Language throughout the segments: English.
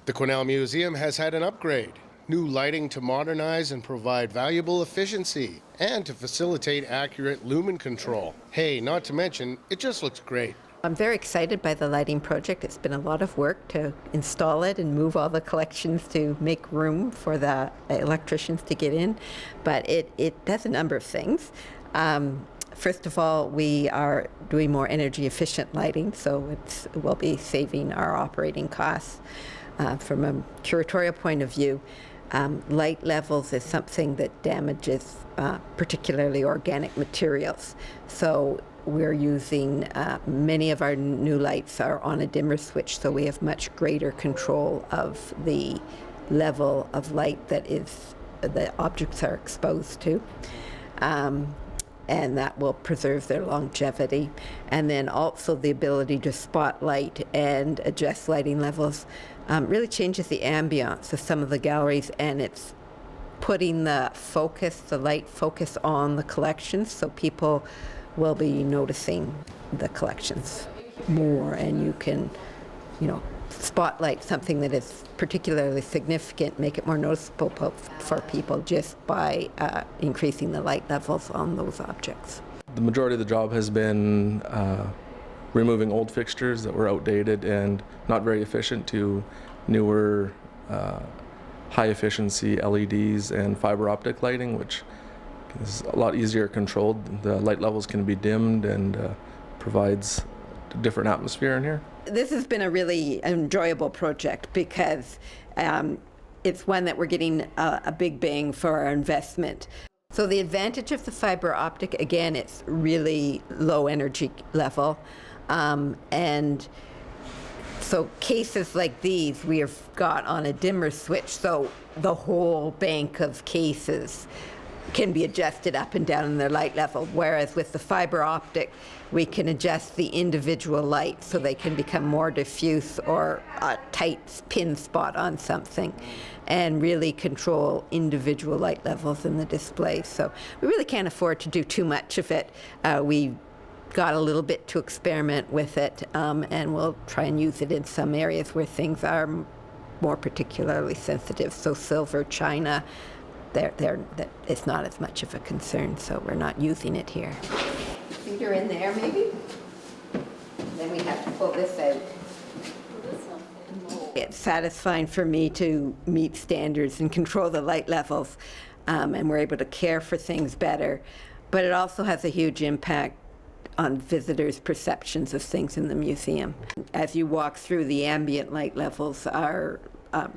The Quesnel Museum has had an upgrade. New lighting to modernize and provide valuable efficiency and to facilitate accurate lumen control. Hey, not to mention, it just looks great. I'm very excited by the lighting project. It's been a lot of work to install it and move all the collections to make room for the electricians to get in, but it does a number of things. First of all, we are doing more energy efficient lighting, so we'll be saving our operating costs. From a curatorial point of view, light levels is something that damages particularly organic materials. So we're using, many of our new lights are on a dimmer switch, so we have much greater control of the level of light that the objects are exposed to. And that will preserve their longevity. And then also the ability to spotlight and adjust lighting levels really changes the ambiance of some of the galleries, and it's putting the light focus on the collections, so people will be noticing the collections more, and you can, spotlight something that is particularly significant, make it more noticeable for people just by increasing the light levels on those objects. The majority of the job has been removing old fixtures that were outdated and not very efficient to newer high efficiency LEDs and fiber optic lighting, which is a lot easier controlled. The light levels can be dimmed and provides a different atmosphere in here. This has been a really enjoyable project because it's one that we're getting a big bang for our investment. So the advantage of the fiber optic, again, it's really low energy level. And so cases like these we have got on a dimmer switch, so the whole bank of cases can be adjusted up and down in their light level, whereas with the fiber optic we can adjust the individual light so they can become more diffuse or a tight pin spot on something and really control individual light levels in the display. So we really can't afford to do too much of it. We got a little bit to experiment with it, and we'll try and use it in some areas where things are more particularly sensitive. So silver, china, it's not as much of a concern, so we're not using it here. Finger in there, maybe? Then we have to pull this out. It's satisfying for me to meet standards and control the light levels, and we're able to care for things better. But it also has a huge impact on visitors' perceptions of things in the museum. As you walk through, the ambient light levels are a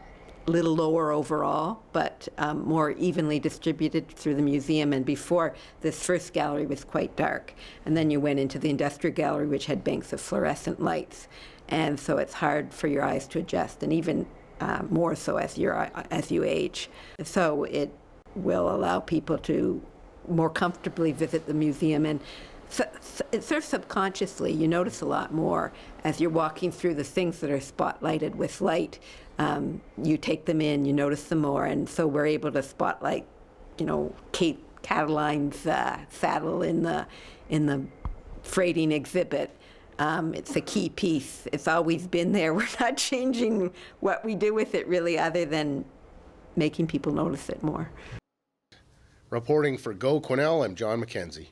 little lower overall, but more evenly distributed through the museum. And before, this first gallery was quite dark. And then you went into the industrial gallery, which had banks of fluorescent lights. And so it's hard for your eyes to adjust, and even more so as you age. So it will allow people to more comfortably visit the museum. And so it's sort of subconsciously, you notice a lot more as you're walking through the things that are spotlighted with light. You take them in, you notice them more, and so we're able to spotlight, Kate Cataline's saddle in the freighting exhibit. It's a key piece. It's always been there. We're not changing what we do with it really, other than making people notice it more. Reporting for Go Quesnel, I'm John McKenzie.